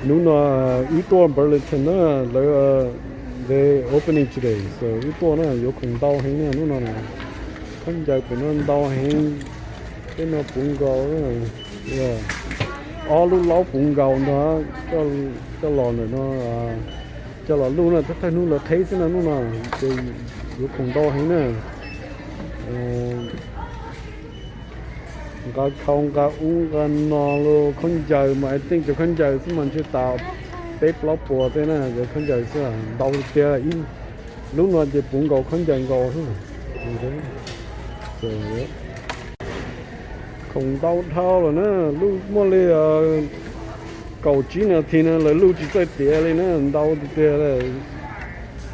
Nuna Ito Burlington they opening today. So Ito na yo kong dao hang na nuna na. Không chạy bên nó dao hang cái nó bung gạo nữa. Yeah. All lâu bung gạo nó cho lò này nó cho lò luôn là thấy nó là thấy thế nào nó là thì yo kong dao hang nè. Cái không cái uống cái nó luôn không chạy mà I think cho không chạy thì mình chỉ tạo bếp lót bùa thế này rồi không chạy sẽ đau kia in lúc nào chỉ bún gạo không chạy gạo thôi rồi không đau thao rồi nữa lúc mua lấy cầu chỉ là thì là lúc chỉ tới tiền này nữa đau tiền này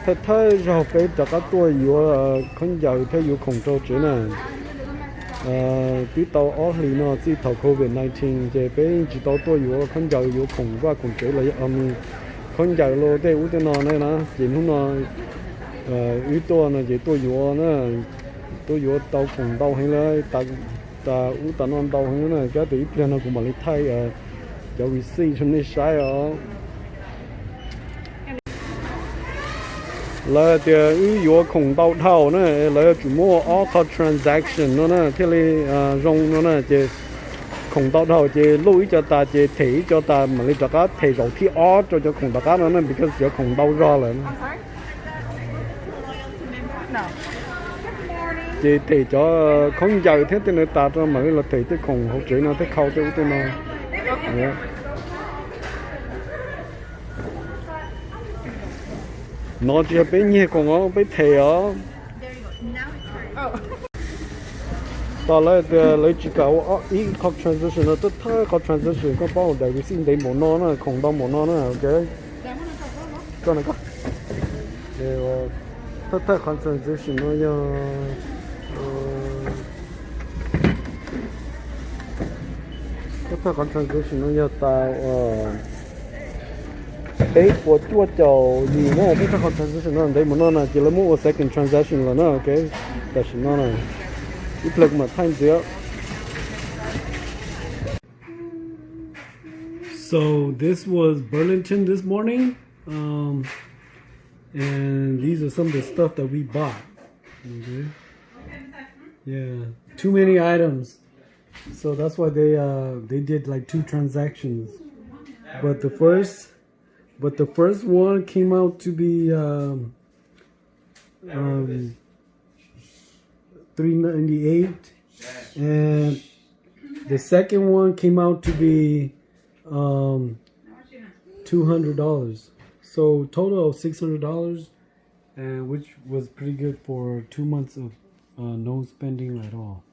thật thay rồi phải cho các tôi vừa không chạy theo vừa không cho chuyện này tí tàu ở thì nó chỉ thầu COVID-19 thì bé chỉ tàu tôi vừa không chạy vừa không qua không chạy lại không chạy luôn thế út nó này nè chỉ lúc nó út tôi nó chỉ tôi vừa nữa tôi vừa tàu không tàu hay là ta út nó tàu hay nữa cái tí tiền nó cũng mà lấy thay cho vì xí cho nên sai là thì vừa không tàu thầu nữa là chủ mua all transaction nó nè thế là rong nó nè thì không tao đâu chỉ lùi cho ta chỉ thấy cho ta mà lấy cho cá thấy rồi thì ó cho không tao cá nó nên because giờ không tao ra rồi chỉ thấy cho không giờ thế thì người ta cho mà là thấy cái không hỗ trợ nó thấy khâu tới cái nó nó chỉ bên nhẹ còn nó bên thề ó tao lấy chỉ cầu ít có transition nó tất thơ có transition có bao đại xin để một nó nó không bao một nó ok con này có để tất thơ có transition nó cho tất thơ có transition nó cho tao đấy của chua chầu gì nữa tất thơ có transition nó đấy một nó là chỉ là một second transaction là nó ok tại sao nó này plug my time there. So this was Burlington this morning, and these are some of the stuff that we bought. Okay. Yeah, too many items, so that's why they did like 2 transactions. But the first one came out to be $398, and the second one came out to be $200. So total of $600, and which was pretty good for 2 months of no spending at all.